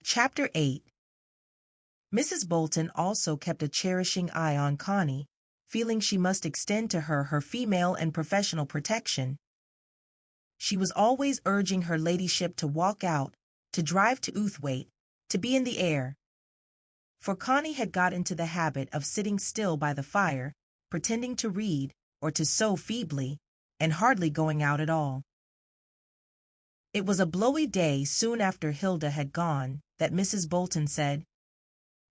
Chapter 8. Mrs. Bolton also kept a cherishing eye on Connie, feeling she must extend to her female and professional protection. She was always urging her ladyship to walk out, to drive to Outhwaite, to be in the air. For Connie had got into the habit of sitting still by the fire, pretending to read, or to sew feebly, and hardly going out at all. It was a blowy day soon after Hilda had gone that Mrs. Bolton said,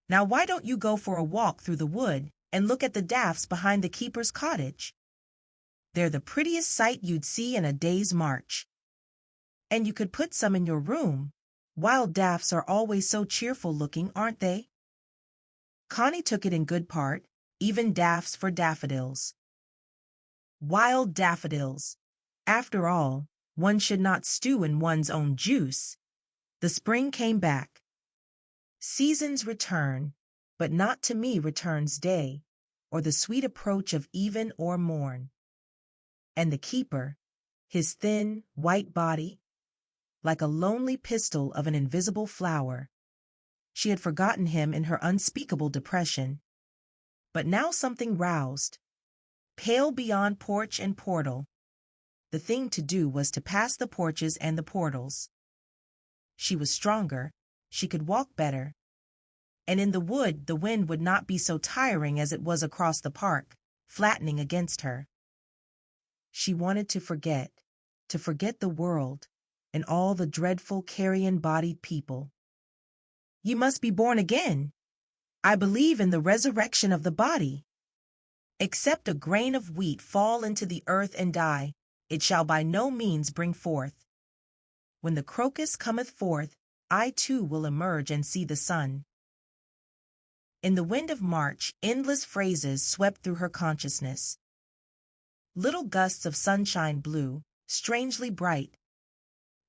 "Now why don't you go for a walk through the wood and look at the daffs behind the keeper's cottage? They're the prettiest sight you'd see in a day's march. And you could put some in your room. Wild daffs are always so cheerful looking, aren't they?" Connie took it in good part, even daffs for daffodils. Wild daffodils! After all, one should not stew in one's own juice. The spring came back. Seasons return, but not to me returns day, or the sweet approach of even or morn. And the keeper, his thin, white body, like a lonely pistil of an invisible flower. She had forgotten him in her unspeakable depression. But now something roused. Pale beyond porch and portal. The thing to do was to pass the porches and the portals. She was stronger, she could walk better. And in the wood the wind would not be so tiring as it was across the park, flattening against her. She wanted to forget the world, and all the dreadful carrion-bodied people. "You must be born again. I believe in the resurrection of the body. Except a grain of wheat fall into the earth and die, it shall by no means bring forth. When the crocus cometh forth, I too will emerge and see the sun." In the wind of March, endless phrases swept through her consciousness. Little gusts of sunshine blew, strangely bright,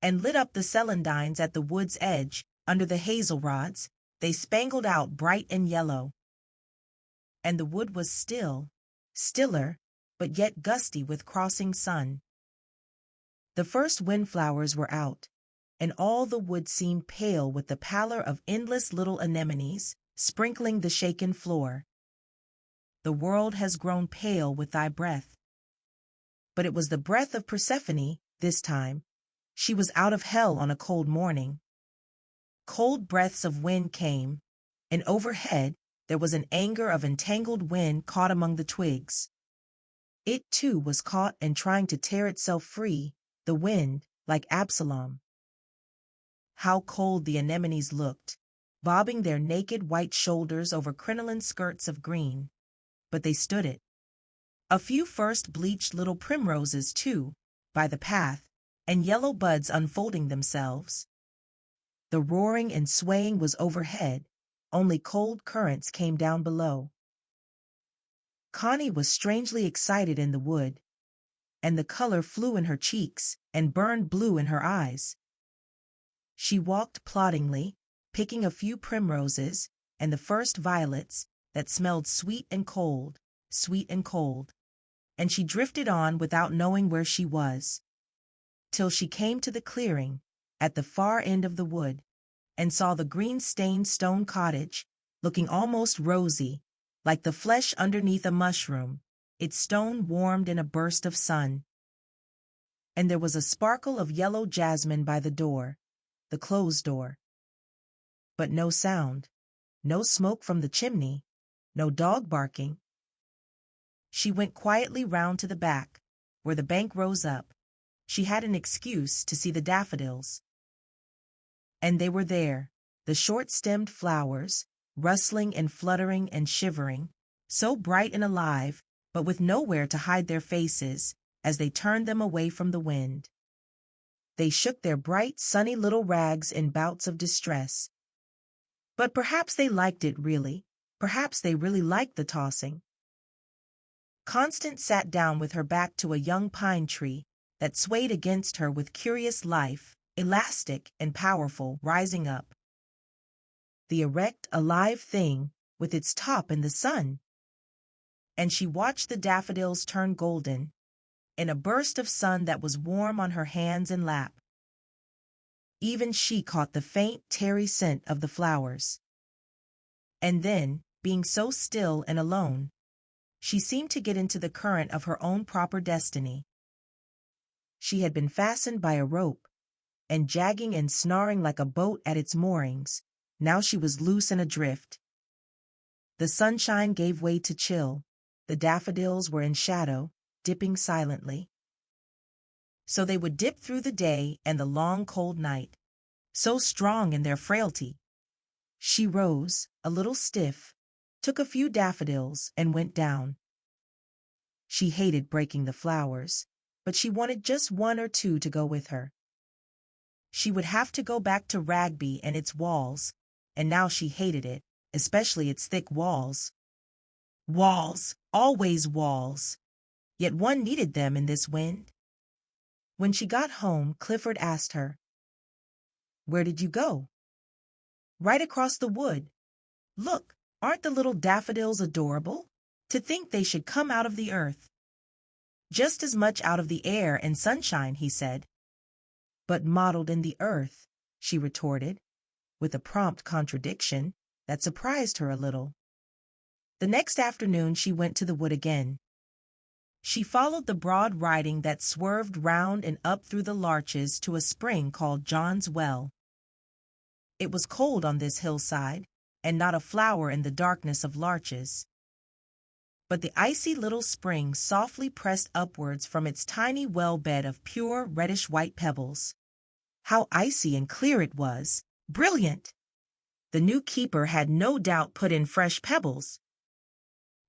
and lit up the celandines at the wood's edge. Under the hazel rods, they spangled out bright and yellow. And the wood was still, stiller, but yet gusty with crossing sun. The first windflowers were out, and all the wood seemed pale with the pallor of endless little anemones, sprinkling the shaken floor. The world has grown pale with thy breath. But it was the breath of Persephone this time. She was out of hell on a cold morning. Cold breaths of wind came, and overhead there was an anger of entangled wind caught among the twigs. It too was caught and trying to tear itself free, the wind, like Absalom. How cold the anemones looked, bobbing their naked white shoulders over crinoline skirts of green. But they stood it. A few first bleached little primroses, too, by the path, and yellow buds unfolding themselves. The roaring and swaying was overhead, only cold currents came down below. Connie was strangely excited in the wood, and the color flew in her cheeks and burned blue in her eyes. She walked ploddingly, picking a few primroses and the first violets that smelled sweet and cold, and she drifted on without knowing where she was, till she came to the clearing at the far end of the wood, and saw the green-stained stone cottage, looking almost rosy, like the flesh underneath a mushroom, its stone warmed in a burst of sun. And there was a sparkle of yellow jasmine by the door, the closed door. But no sound, no smoke from the chimney, no dog barking. She went quietly round to the back, where the bank rose up. She had an excuse to see the daffodils. And they were there, the short-stemmed flowers, rustling and fluttering and shivering, so bright and alive, but with nowhere to hide their faces as they turned them away from the wind. They shook their bright, sunny little rags in bouts of distress. But perhaps they liked it really. Perhaps they really liked the tossing. Constance sat down with her back to a young pine tree that swayed against her with curious life, elastic and powerful, rising up. The erect, alive thing with its top in the sun. And she watched the daffodils turn golden, in a burst of sun that was warm on her hands and lap. Even she caught the faint, tarry scent of the flowers. And then, being so still and alone, she seemed to get into the current of her own proper destiny. She had been fastened by a rope, and jagging and snarling like a boat at its moorings, now she was loose and adrift. The sunshine gave way to chill, the daffodils were in shadow, dipping silently. So they would dip through the day and the long cold night, so strong in their frailty. She rose, a little stiff, took a few daffodils, and went down. She hated breaking the flowers, but she wanted just one or two to go with her. She would have to go back to Ragby and its walls, and now she hated it, especially its thick walls. Walls, always walls. Yet one needed them in this wind. When she got home, Clifford asked her, "Where did you go?" "Right across the wood. Look, aren't the little daffodils adorable? To think they should come out of the earth." "Just as much out of the air and sunshine," he said. "But modeled in the earth," she retorted, with a prompt contradiction that surprised her a little. The next afternoon she went to the wood again. She followed the broad writing that swerved round and up through the larches to a spring called John's Well. It was cold on this hillside, and not a flower in the darkness of larches. But the icy little spring softly pressed upwards from its tiny well bed of pure reddish-white pebbles. How icy and clear it was! Brilliant! The new keeper had no doubt put in fresh pebbles.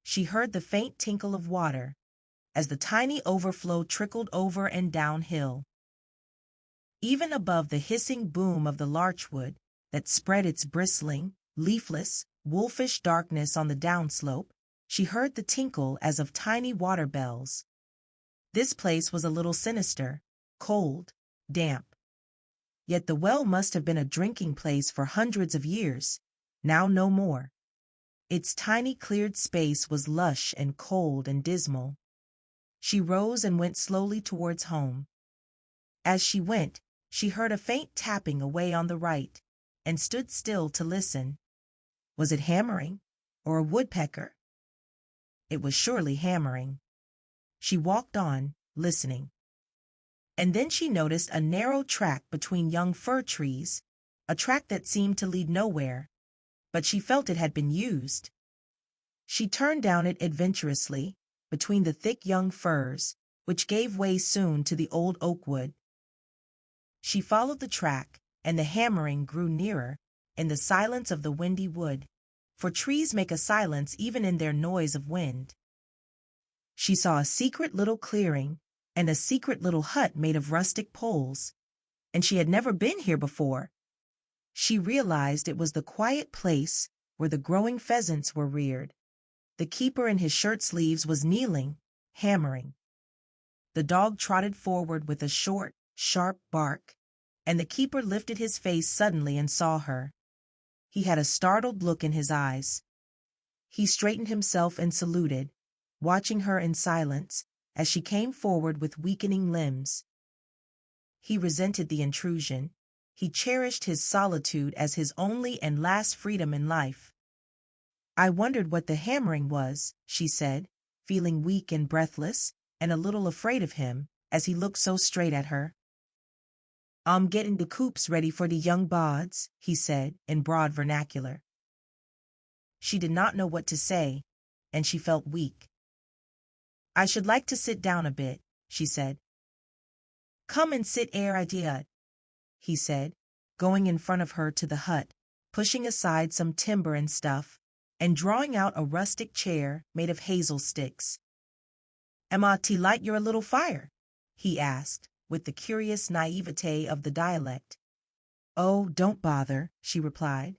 She heard the faint tinkle of water, as the tiny overflow trickled over and downhill. Even above the hissing boom of the larchwood that spread its bristling, leafless, wolfish darkness on the downslope, she heard the tinkle as of tiny water bells. This place was a little sinister, cold, damp. Yet the well must have been a drinking place for hundreds of years, now no more. Its tiny cleared space was lush and cold and dismal. She rose and went slowly towards home. As she went, she heard a faint tapping away on the right, and stood still to listen. Was it hammering, or a woodpecker? It was surely hammering. She walked on, listening. And then she noticed a narrow track between young fir trees, a track that seemed to lead nowhere, but she felt it had been used. She turned down it adventurously, between the thick young firs, which gave way soon to the old oak wood. She followed the track, and the hammering grew nearer, in the silence of the windy wood, for trees make a silence even in their noise of wind. She saw a secret little clearing, and a secret little hut made of rustic poles, and she had never been here before. She realized it was the quiet place where the growing pheasants were reared. The keeper in his shirt sleeves was kneeling, hammering. The dog trotted forward with a short, sharp bark, and the keeper lifted his face suddenly and saw her. He had a startled look in his eyes. He straightened himself and saluted, watching her in silence as she came forward with weakening limbs. He resented the intrusion. He cherished his solitude as his only and last freedom in life. "I wondered what the hammering was," she said, feeling weak and breathless, and a little afraid of him, as he looked so straight at her. "I'm getting the coops ready for the young bards," he said, in broad vernacular. She did not know what to say, and she felt weak. "I should like to sit down a bit," she said. "Come and sit ere I do," he said, going in front of her to the hut, pushing aside some timber and stuff, and drawing out a rustic chair made of hazel sticks. "Am I to light your little fire?" he asked, with the curious naivete of the dialect. "Oh, don't bother," she replied.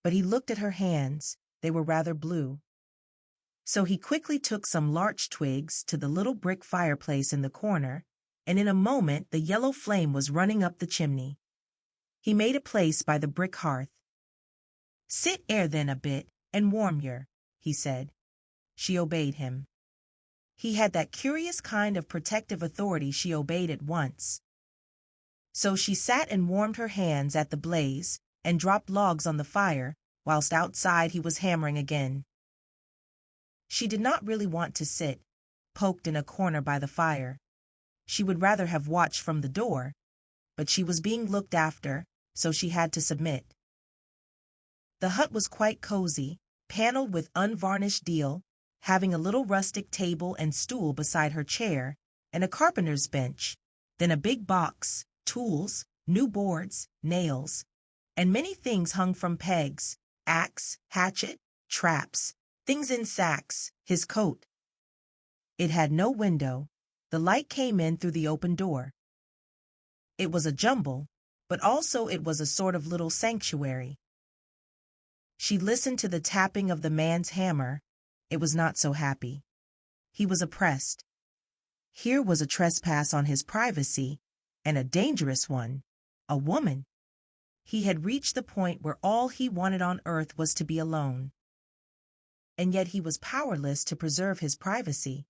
But he looked at her hands. They were rather blue. So he quickly took some larch twigs to the little brick fireplace in the corner, and in a moment the yellow flame was running up the chimney. He made a place by the brick hearth. "Sit ere then a bit, and warm yer," he said. She obeyed him. He had that curious kind of protective authority she obeyed at once. So she sat and warmed her hands at the blaze and dropped logs on the fire, whilst outside he was hammering again. She did not really want to sit, poked in a corner by the fire. She would rather have watched from the door, but she was being looked after, so she had to submit. The hut was quite cozy, paneled with unvarnished deal, having a little rustic table and stool beside her chair, and a carpenter's bench, then a big box, tools, new boards, nails, and many things hung from pegs, axe, hatchet, traps, things in sacks, his coat. It had no window. The light came in through the open door. It was a jumble, but also it was a sort of little sanctuary. She listened to the tapping of the man's hammer. It was not so happy. He was oppressed. Here was a trespass on his privacy, and a dangerous one, a woman. He had reached the point where all he wanted on earth was to be alone. And yet he was powerless to preserve his privacy.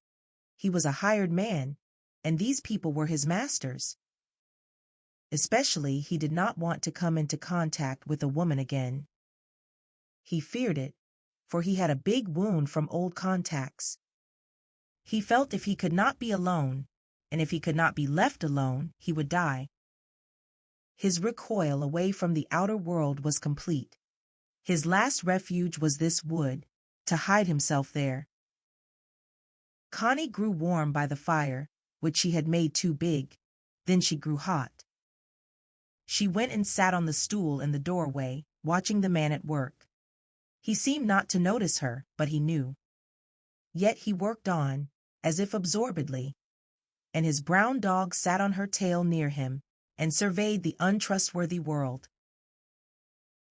He was a hired man, and these people were his masters. Especially, he did not want to come into contact with a woman again. He feared it, for he had a big wound from old contacts. He felt if he could not be alone, and if he could not be left alone, he would die. His recoil away from the outer world was complete. His last refuge was this wood, to hide himself there. Connie grew warm by the fire, which she had made too big. Then she grew hot. She went and sat on the stool in the doorway, watching the man at work. He seemed not to notice her, but he knew. Yet he worked on, as if absorbedly, and his brown dog sat on her tail near him and surveyed the untrustworthy world.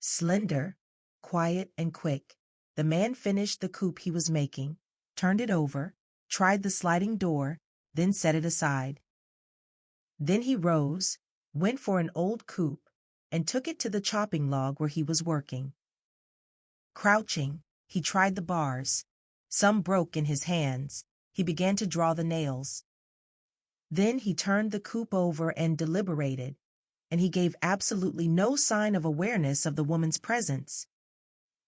Slender, quiet, and quick, the man finished the coop he was making, turned it over, tried the sliding door, then set it aside. Then he rose, went for an old coop, and took it to the chopping log where he was working. Crouching, he tried the bars. Some broke in his hands. He began to draw the nails. Then he turned the coop over and deliberated, and he gave absolutely no sign of awareness of the woman's presence.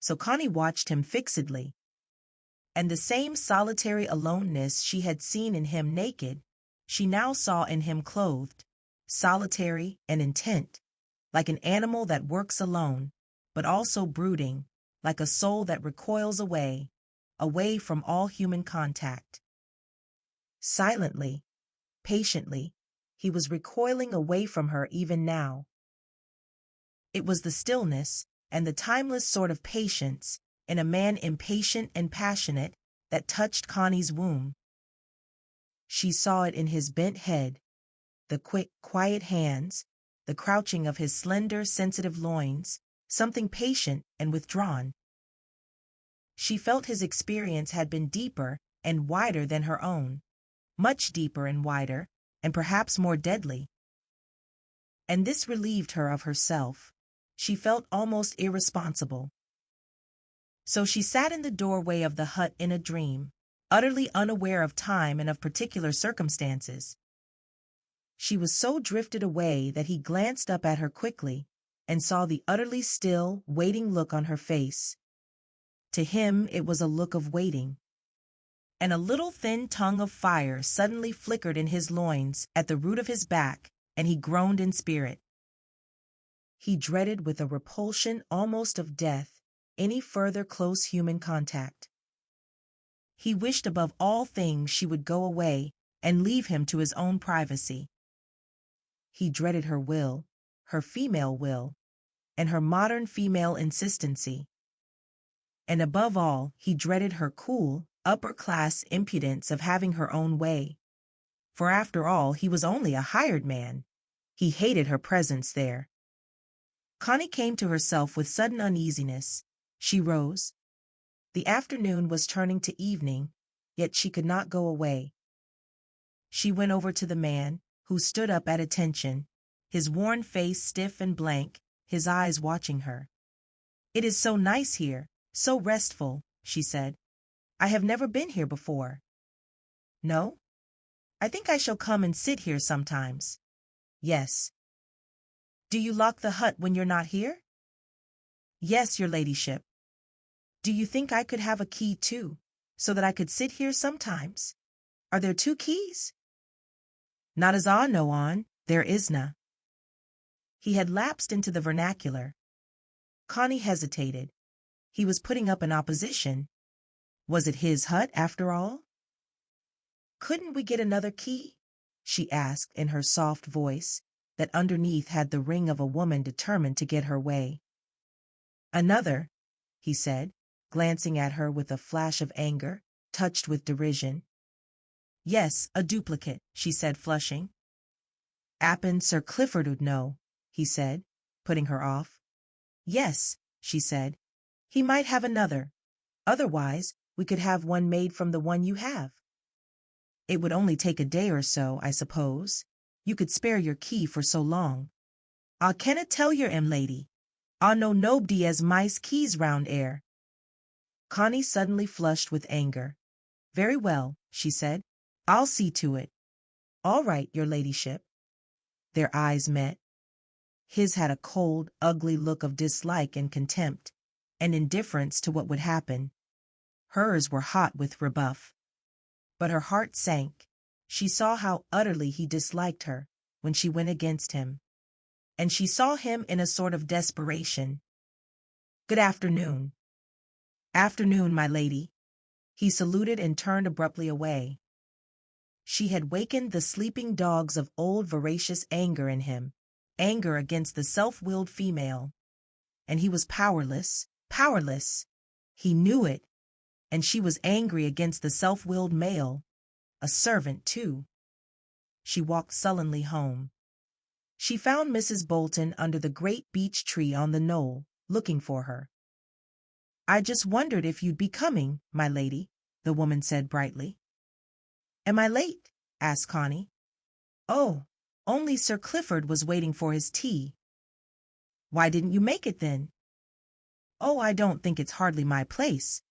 So Connie watched him fixedly. And the same solitary aloneness she had seen in him naked, she now saw in him clothed, solitary and intent, like an animal that works alone, but also brooding, like a soul that recoils away from all human contact. Silently, patiently, he was recoiling away from her even now. It was the stillness and the timeless sort of patience in a man impatient and passionate that touched Connie's womb. She saw it in his bent head, the quick, quiet hands, the crouching of his slender, sensitive loins, something patient and withdrawn. She felt his experience had been deeper and wider than her own, much deeper and wider, and perhaps more deadly. And this relieved her of herself. She felt almost irresponsible. So she sat in the doorway of the hut in a dream, utterly unaware of time and of particular circumstances. She was so drifted away that he glanced up at her quickly and saw the utterly still, waiting look on her face. To him it was a look of waiting. And a little thin tongue of fire suddenly flickered in his loins at the root of his back, and he groaned in spirit. He dreaded with a repulsion almost of death any further close human contact. He wished above all things she would go away and leave him to his own privacy. He dreaded her will, her female will, and her modern female insistency. And above all, he dreaded her cool, upper-class impudence of having her own way. For after all, he was only a hired man. He hated her presence there. Connie came to herself with sudden uneasiness. She rose. The afternoon was turning to evening, yet she could not go away. She went over to the man, who stood up at attention, his worn face stiff and blank, his eyes watching her. "It is so nice here, so restful," she said. "I have never been here before." "No? I think I shall come and sit here sometimes." "Yes." Do you lock the hut when you're not here? Yes, your ladyship. Do you think I could have a key too, so that I could sit here sometimes? Are there 2 keys? Not as I know on, there isna. He had lapsed into the vernacular. Connie hesitated. He was putting up an opposition. Was it his hut, after all? Couldn't we get another key? She asked in her soft voice, that underneath had the ring of a woman determined to get her way. Another, he said, glancing at her with a flash of anger, touched with derision. Yes, a duplicate, she said, flushing. Appen Sir Clifford would know, he said, putting her off. Yes, she said, he might have another. Otherwise, we could have one made from the one you have. It would only take a day or so, I suppose. You could spare your key for so long. I canna tell yer, lady. I know nobody as mice keys round air. Connie suddenly flushed with anger. Very well, she said. I'll see to it. All right, your ladyship. Their eyes met. His had a cold, ugly look of dislike and contempt, and indifference to what would happen. Hers were hot with rebuff. But her heart sank. She saw how utterly he disliked her when she went against him. And she saw him in a sort of desperation. Good afternoon. Afternoon, my lady. He saluted and turned abruptly away. She had wakened the sleeping dogs of old voracious anger in him, anger against the self-willed female. And he was powerless, powerless. He knew it. And she was angry against the self-willed male, a servant too. She walked sullenly home. She found Mrs. Bolton under the great beech tree on the knoll, looking for her. I just wondered if you'd be coming, my lady, the woman said brightly. Am I late? Asked Connie. Oh, only Sir Clifford was waiting for his tea. Why didn't you make it then? Oh, I don't think it's hardly my place.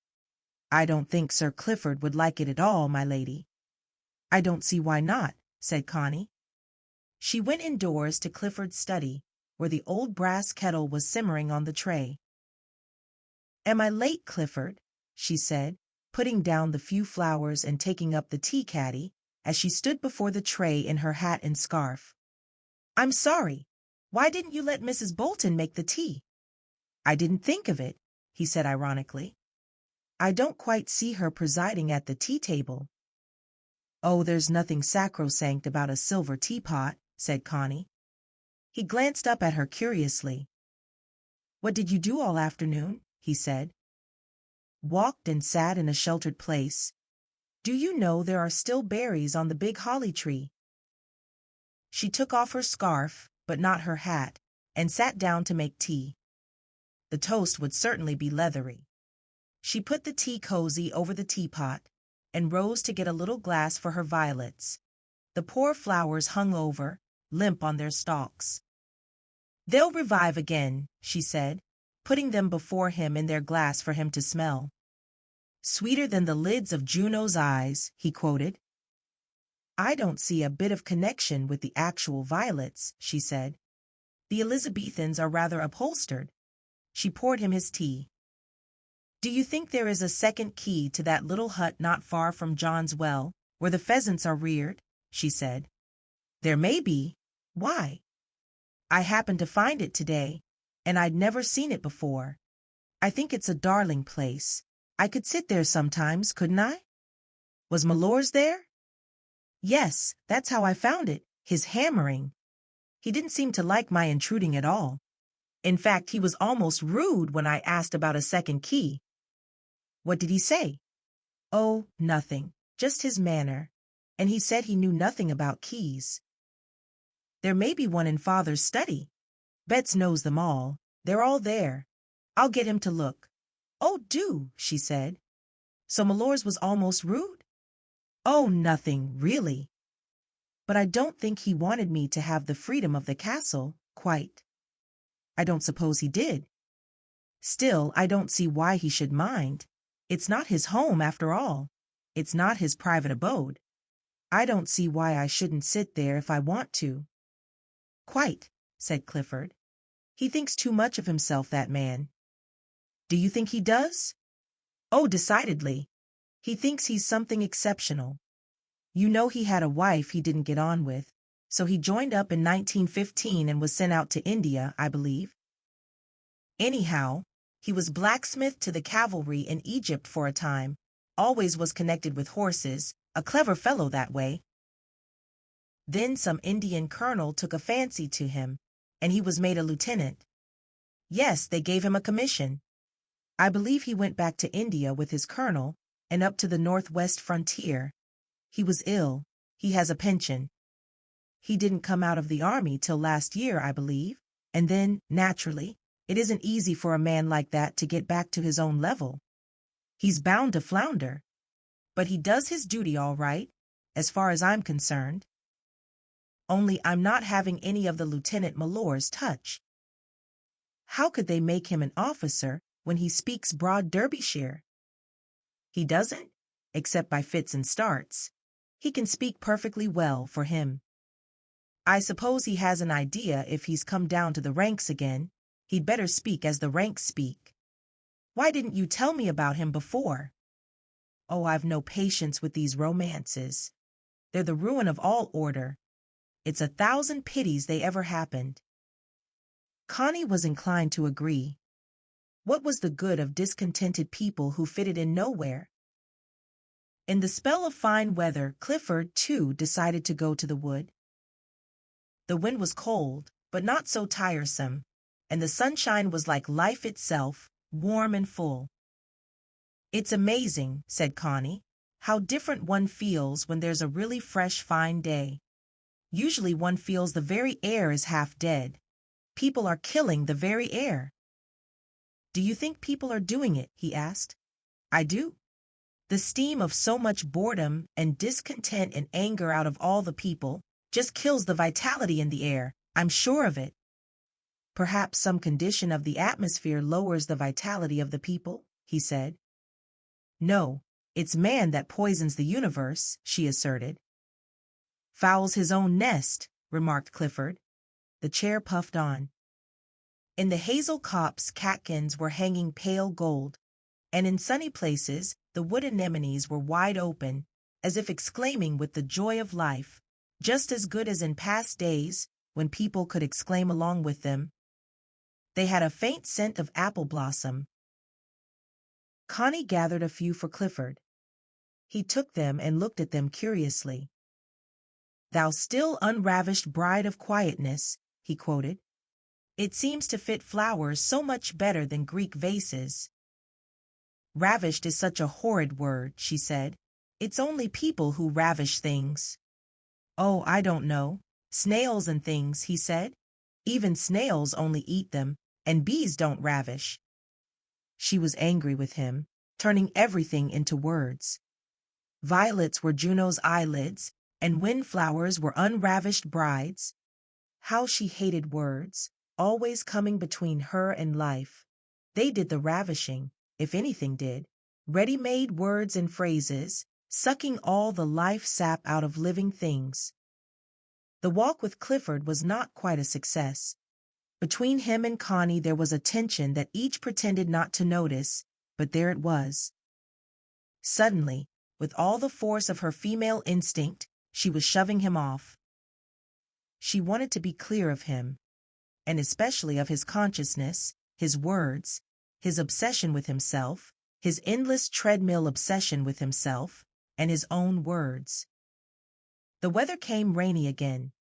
I don't think Sir Clifford would like it at all, my lady. I don't see why not, said Connie. She went indoors to Clifford's study, where the old brass kettle was simmering on the tray. Am I late, Clifford? She said, putting down the few flowers and taking up the tea caddy, as she stood before the tray in her hat and scarf. I'm sorry. Why didn't you let Mrs. Bolton make the tea? I didn't think of it, he said ironically. I don't quite see her presiding at the tea table. Oh, there's nothing sacrosanct about a silver teapot, said Connie. He glanced up at her curiously. What did you do all afternoon? He said. Walked and sat in a sheltered place. Do you know there are still berries on the big holly tree? She took off her scarf, but not her hat, and sat down to make tea. The toast would certainly be leathery. She put the tea cozy over the teapot, and rose to get a little glass for her violets. The poor flowers hung over, limp on their stalks. They'll revive again, she said, putting them before him in their glass for him to smell. Sweeter than the lids of Juno's eyes, he quoted. I don't see a bit of connection with the actual violets, she said. The Elizabethans are rather upholstered. She poured him his tea. Do you think there is a second key to that little hut not far from John's Well, where the pheasants are reared? She said. There may be. Why? I happened to find it today, and I'd never seen it before. I think it's a darling place. I could sit there sometimes, couldn't I? Was Malors there? Yes, that's how I found it, his hammering. He didn't seem to like my intruding at all. In fact, he was almost rude when I asked about a second key. What did he say? Oh, nothing, just his manner. And he said he knew nothing about keys. There may be one in Father's study. Betts knows them all. They're all there. I'll get him to look. Oh, do, she said. So Malors was almost rude? Oh, nothing, really. But I don't think he wanted me to have the freedom of the castle, quite. I don't suppose he did. Still, I don't see why he should mind. It's not his home, after all. It's not his private abode. I don't see why I shouldn't sit there if I want to. Quite, said Clifford. "He thinks too much of himself, that man." "Do you think he does?" "Oh, decidedly. He thinks he's something exceptional. You know he had a wife he didn't get on with, so he joined up in 1915 and was sent out to India, I believe. Anyhow, he was blacksmith to the cavalry in Egypt for a time, always was connected with horses, a clever fellow that way. Then some Indian colonel took a fancy to him, and he was made a lieutenant. Yes, they gave him a commission. I believe he went back to India with his colonel and up to the northwest frontier. He was ill. He has a pension. He didn't come out of the army till last year, I believe, and then, naturally, it isn't easy for a man like that to get back to his own level. He's bound to flounder. But he does his duty all right, as far as I'm concerned. Only I'm not having any of the Lieutenant Milor's touch. How could they make him an officer when he speaks broad Derbyshire? He doesn't, except by fits and starts. He can speak perfectly well for him. I suppose he has an idea if he's come down to the ranks again, he'd better speak as the ranks speak. Why didn't you tell me about him before? Oh, I've no patience with these romances. They're the ruin of all order. It's 1,000 pities they ever happened. Connie was inclined to agree. What was the good of discontented people who fitted in nowhere? In the spell of fine weather, Clifford, too, decided to go to the wood. The wind was cold, but not so tiresome, and the sunshine was like life itself, warm and full. "It's amazing," said Connie, "how different one feels when there's a really fresh, fine day. Usually one feels the very air is half dead. People are killing the very air." "Do you think people are doing it?" he asked. "I do. The steam of so much boredom and discontent and anger out of all the people just kills the vitality in the air. I'm sure of it." "Perhaps some condition of the atmosphere lowers the vitality of the people," he said. "No, it's man that poisons the universe," she asserted. "Fouls his own nest," remarked Clifford. The chair puffed on. In the hazel copse catkins were hanging pale gold, and in sunny places the wood anemones were wide open, as if exclaiming with the joy of life, just as good as in past days when people could exclaim along with them. They had a faint scent of apple blossom. Connie gathered a few for Clifford. He took them and looked at them curiously. "Thou still unravished bride of quietness," he quoted. "It seems to fit flowers so much better than Greek vases." "Ravished is such a horrid word," she said. "It's only people who ravish things." "Oh, I don't know. Snails and things," he said. "Even snails only eat them, and bees don't ravish." She was angry with him, turning everything into words. Violets were Juno's eyelids, and windflowers were unravished brides. How she hated words, always coming between her and life. They did the ravishing, if anything did. Ready-made words and phrases, sucking all the life sap out of living things. The walk with Clifford was not quite a success. Between him and Connie there was a tension that each pretended not to notice, but there it was. Suddenly, with all the force of her female instinct, she was shoving him off. She wanted to be clear of him, and especially of his consciousness, his words, his obsession with himself, his endless treadmill obsession with himself, and his own words. The weather came rainy again.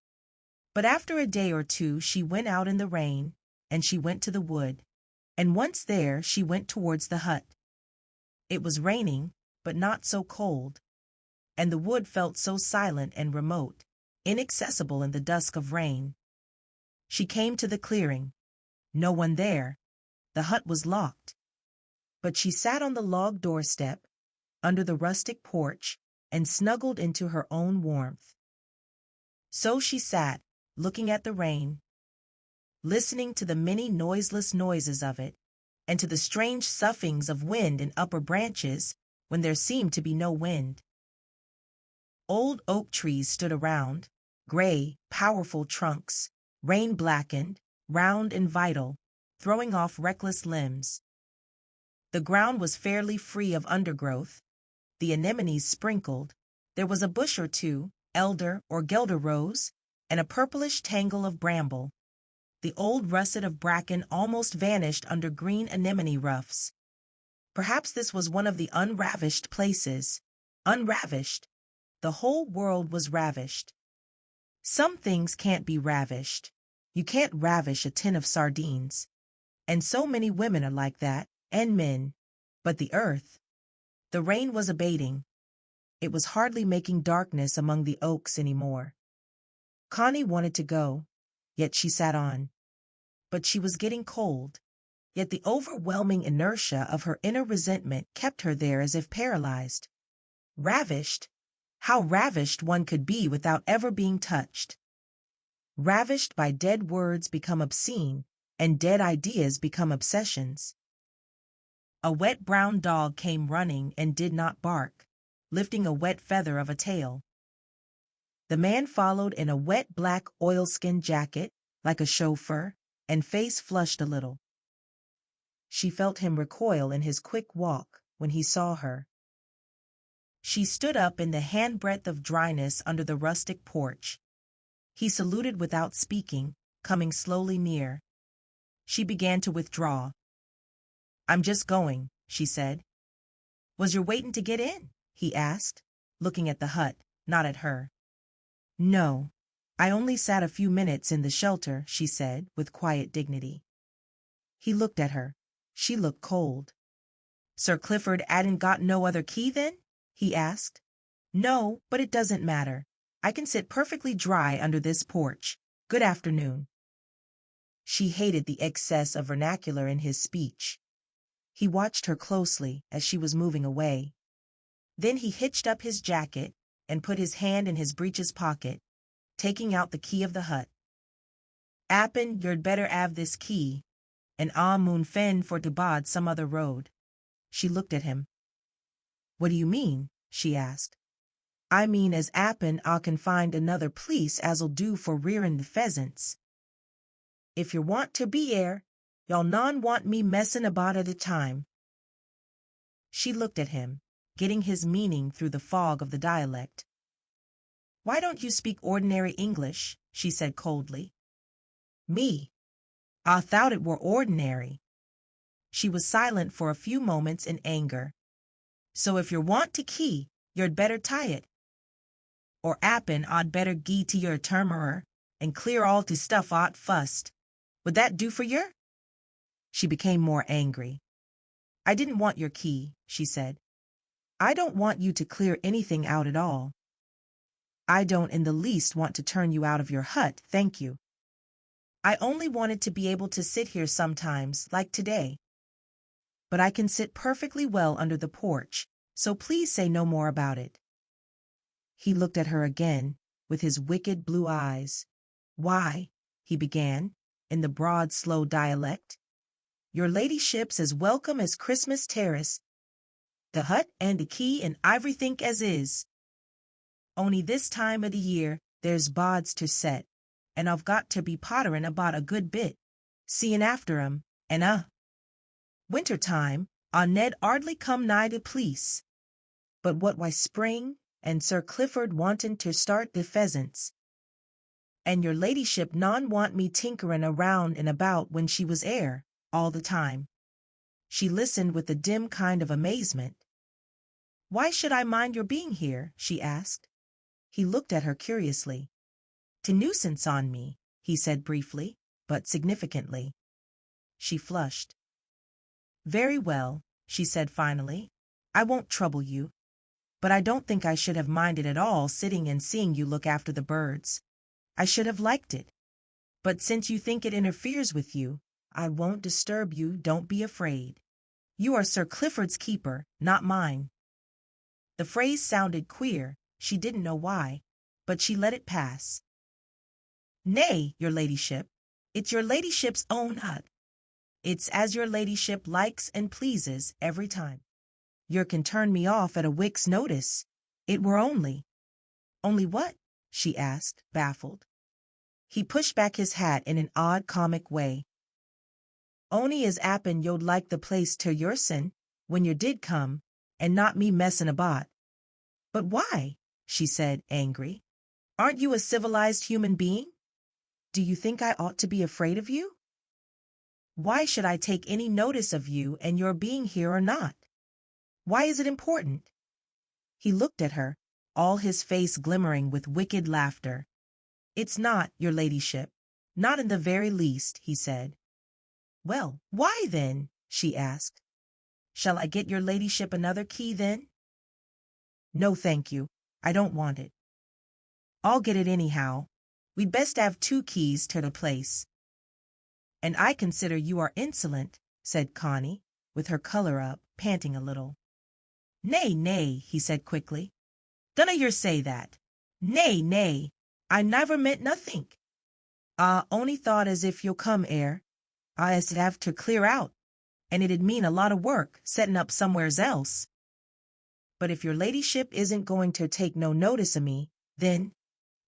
But after a day or two she went out in the rain, and she went to the wood, and once there she went towards the hut. It was raining, but not so cold, and the wood felt so silent and remote, inaccessible in the dusk of rain. She came to the clearing. No one there. The hut was locked. But she sat on the log doorstep, under the rustic porch, and snuggled into her own warmth. So she sat, looking at the rain, listening to the many noiseless noises of it, and to the strange soughings of wind in upper branches when there seemed to be no wind. Old oak trees stood around, gray, powerful trunks, Rain blackened, round and vital, throwing off reckless limbs. The ground was fairly free of undergrowth, the anemones sprinkled, there was a bush or two, elder or guelder rose, and a purplish tangle of bramble. The old russet of bracken almost vanished under green anemone ruffs. Perhaps this was one of the unravished places. Unravished. The whole world was ravished. Some things can't be ravished. You can't ravish a tin of sardines. And so many women are like that, and men. But the earth. The rain was abating. It was hardly making darkness among the oaks any more. Connie wanted to go, yet she sat on. But she was getting cold, yet the overwhelming inertia of her inner resentment kept her there as if paralyzed. Ravished? How ravished one could be without ever being touched. Ravished by dead words become obscene, and dead ideas become obsessions. A wet brown dog came running and did not bark, lifting a wet feather of a tail. The man followed in a wet black oilskin jacket, like a chauffeur, and face flushed a little. She felt him recoil in his quick walk when he saw her. She stood up in the handbreadth of dryness under the rustic porch. He saluted without speaking, coming slowly near. She began to withdraw. "I'm just going," she said. "Was you waiting to get in?" he asked, looking at the hut, not at her. "No, I only sat a few minutes in the shelter," she said, with quiet dignity. He looked at her. She looked cold. "Sir Clifford 'adn't got no other key, then?" he asked. "No, but it doesn't matter. I can sit perfectly dry under this porch. Good afternoon." She hated the excess of vernacular in his speech. He watched her closely as she was moving away. Then he hitched up his jacket and put his hand in his breeches pocket, taking out the key of the hut. "'Appen you'd better 'ave this key, and I mun fend for to bide some other road." She looked at him. "What do you mean?" she asked. "I mean as 'appen I can find another place as'll do for rearing the pheasants. If you want to be 'ere, y'all non want me messin' about at a time." She looked at him, getting his meaning through the fog of the dialect. "Why don't you speak ordinary English?" she said coldly. "Me? I thought it were ordinary." She was silent for a few moments in anger. "So if you want to key, you'd better tie it. Or 'appen I'd better gee to your termerer and clear all to stuff out fust. Would that do for yer?" She became more angry. "I didn't want your key," she said. "I don't want you to clear anything out at all. I don't in the least want to turn you out of your hut, thank you. I only wanted to be able to sit here sometimes, like today. But I can sit perfectly well under the porch, so please say no more about it." He looked at her again, with his wicked blue eyes. "Why," he began, in the broad, slow dialect, "your ladyship's as welcome as Christmas Terrace, the hut and the key and iverythink as is. Only this time o' the year there's bods to set, and I've got to be potterin' about a good bit, seein' after 'em, and winter time I ned 'ardly come nigh the place. But what why spring, and Sir Clifford wantin' to start the pheasants, and your ladyship non want me tinkerin' around and about when she was 'ere all the time." She listened with a dim kind of amazement. "Why should I mind your being here?" she asked. He looked at her curiously. "To nuisance on me," he said briefly, but significantly. She flushed. "Very well," she said finally. "I won't trouble you. But I don't think I should have minded at all sitting and seeing you look after the birds. I should have liked it. But since you think it interferes with you, I won't disturb you, don't be afraid. You are Sir Clifford's keeper, not mine." The phrase sounded queer, she didn't know why, but she let it pass. "Nay, your ladyship, it's your ladyship's own hut. It's as your ladyship likes and pleases every time. Yer can turn me off at a wick's notice. It were only—" "Only what?" she asked, baffled. He pushed back his hat in an odd comic way. Only as appen you'd like the place to yoursen, when you did come, and not me messin' about. But why? She said, angry. Aren't you a civilized human being? Do you think I ought to be afraid of you? Why should I take any notice of you and your being here or not? Why is it important? He looked at her, all his face glimmering with wicked laughter. It's not, your ladyship. Not in the very least, he said. Well, why then? She asked. Shall I get your ladyship another key then? No, thank you. I don't want it. I'll get it anyhow. We'd best have 2 keys to the place. And I consider you are insolent, said Connie, with her color up, panting a little. Nay, nay, he said quickly. Dunna yer say that. Nay, nay, I never meant nothink. I only thought as if you'll come ere, I as have to clear out, and it'd mean a lot of work setting up somewheres else. But if your ladyship isn't going to take no notice o' me, then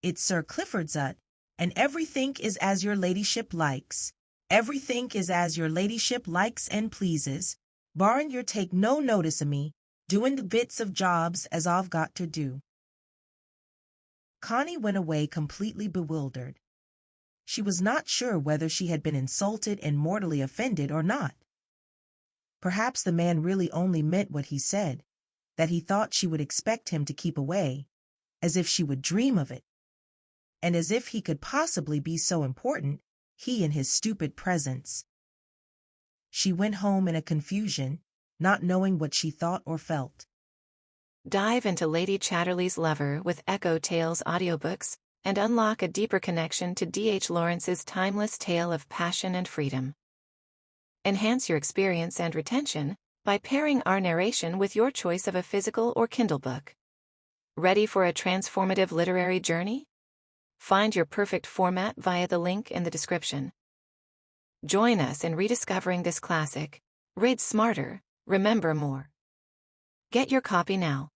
it's Sir Clifford's ut, and everythink is as your ladyship likes. Everythink is as your ladyship likes and pleases, barrin' yer take no notice o' me, doin' the bits of jobs as I've got to do. Connie went away completely bewildered. She was not sure whether she had been insulted and mortally offended or not. Perhaps the man really only meant what he said, that he thought she would expect him to keep away, as if she would dream of it, and as if he could possibly be so important, he in his stupid presence. She went home in a confusion, not knowing what she thought or felt. Dive into Lady Chatterley's Lover with EchoTales Audiobooks, and unlock a deeper connection to D.H. Lawrence's timeless tale of passion and freedom. Enhance your experience and retention by pairing our narration with your choice of a physical or Kindle book. Ready for a transformative literary journey? Find your perfect format via the link in the description. Join us in rediscovering this classic. Read smarter, remember more. Get your copy now.